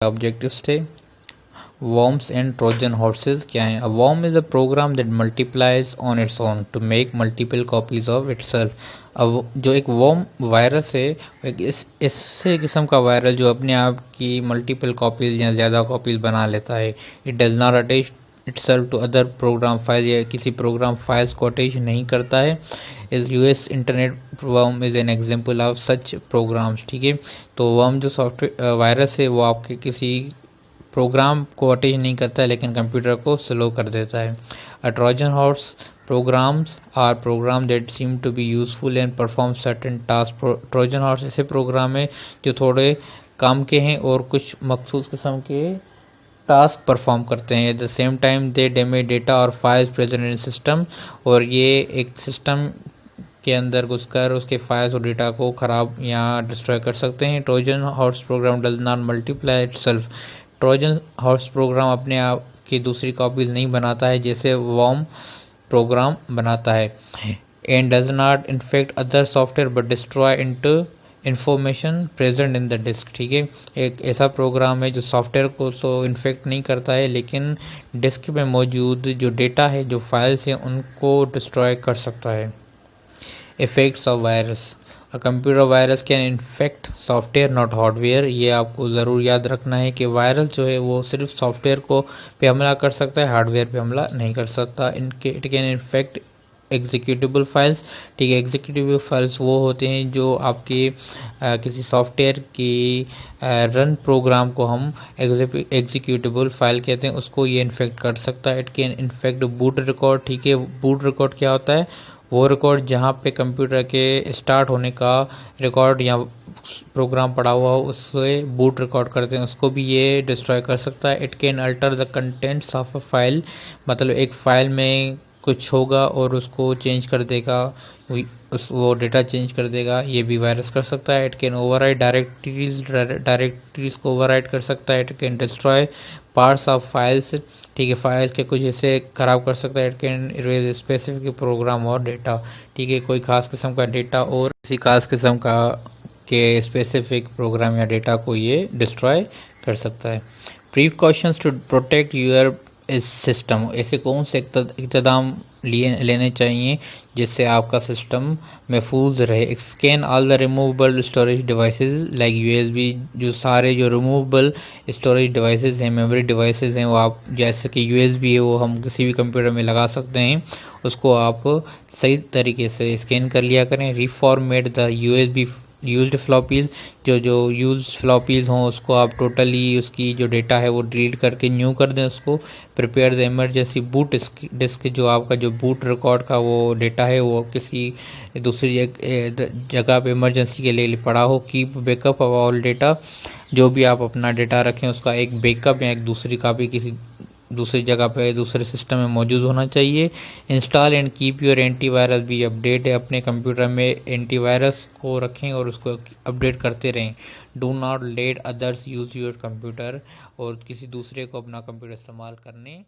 Objectives थे। Worms and Trojan horses क्या हैं? A worm is a program that multiplies on its own to make multiple copies of itself. अब जो एक worm virus है, एक इससे किस्म का वायरस जो अपने आप की मल्टीपल कॉपीज या ज़्यादा कॉपीज बना लेता है। It does not attach itself to other program file, या किसी प्रोग्राम फाइल्स को अटैच नहीं करता है। इस US internet worm is an example of such programs. ठीक है, तो वर्म जो सॉफ्टवेयर वायरस है वो आपके किसी प्रोग्राम को अटैच नहीं करता है लेकिन कंप्यूटर को स्लो कर देता है। A Trojan horse programs are program that seem to be useful and perform certain task. Trojan horse ऐसे प्रोग्राम है जो थोड़े काम के हैं और कुछ मखसूस किस्म के टास्क परफॉर्म करते हैं। At the same time they damage data और फाइल्स प्रेजेंट इन सिस्टम, और ये एक सिस्टम के अंदर घुसकर उसके फाइल्स और डेटा को ख़राब या डिस्ट्रॉय कर सकते हैं। Trojan horse program does not multiply itself. Trojan horse program अपने आप की दूसरी कॉपीज़ नहीं बनाता है जैसे वॉर्म प्रोग्राम बनाता है। And does not infect other software but destroy into information present in the disk. ठीक है, एक ऐसा प्रोग्राम है जो सॉफ्टवेयर को तो इन्फेक्ट नहीं करता है लेकिन डिस्क में मौजूद जो डेटा है, जो फाइल्स हैं, उनको डिस्ट्रॉय कर सकता है। Effects of virus. A computer virus can infect software not hardware. ये आपको ज़रूर याद रखना है कि वायरस जो है वो सिर्फ सॉफ्टवेयर को पे हमला कर सकता है, हार्डवेयर पे हमला नहीं कर सकता। इनके it can infect executable files. ठीक है, एग्जीक्यूटिबल फाइल्स वो होते हैं जो आपके किसी सॉफ्टवेयर की रन प्रोग्राम को हम एग्जीक्यूटिबल फाइल कहते हैं, उसको ये इन्फेक्ट कर सकता है। It can infect boot record. ठीक है, बूट रिकॉर्ड क्या होता है? वो रिकॉर्ड जहाँ पे कंप्यूटर के स्टार्ट होने का रिकॉर्ड या प्रोग्राम पड़ा हुआ हो उससे बूट रिकॉर्ड करते हैं, उसको भी ये डिस्ट्रॉय कर सकता है। It can alter the contents of a file. मतलब एक फ़ाइल में कुछ होगा और उसको चेंज कर देगा, वो डेटा चेंज कर देगा, ये भी वायरस कर सकता है। इट कैन ओवरराइट डायरेक्टरीज को ओवरराइट कर सकता है। It can destroy parts of files. ठीक है, फाइल के कुछ हिस्से ख़राब कर सकता है। It can erase specific programme और डेटा। ठीक है, कोई खास किस्म का डेटा और किसी खास किस्म का के स्पेसिफिक प्रोग्राम या डेटा को ये डिस्ट्रॉय कर सकता है। Precautions to protect your system. ऐसे कौन से इक़दाम लेने चाहिए जिससे आपका सिस्टम महफूज रहे? Scan all the removable storage devices like USB. जो सारे जो रिमूवेबल स्टोरेज डिवाइसेस हैं, मेमोरी डिवाइसेस हैं, वो आप जैसे कि यूएसबी है वो हम किसी भी कंप्यूटर में लगा सकते हैं, उसको आप सही तरीके से स्कैन कर लिया करें। Reformat the USB used floppies. जो यूज फ्लॉपीज़ हों उसको आप टोटली उसकी जो डेटा है वो डिलीट करके न्यू कर दें उसको। Prepare the emergency boot disk. जो आपका जो बूट रिकॉर्ड का वो डेटा है वो किसी दूसरी जगह पे इमरजेंसी के लिए पड़ा हो। Keep backup of all data. जो भी आप अपना डेटा रखें उसका एक बैकअप या एक दूसरी कापी किसी दूसरी जगह पे दूसरे सिस्टम में मौजूद होना चाहिए। Install and keep your antivirus भी अपडेट है। अपने कंप्यूटर में एंटीवायरस को रखें और उसको अपडेट करते रहें। Do not let others use your computer. और किसी दूसरे को अपना कंप्यूटर इस्तेमाल करने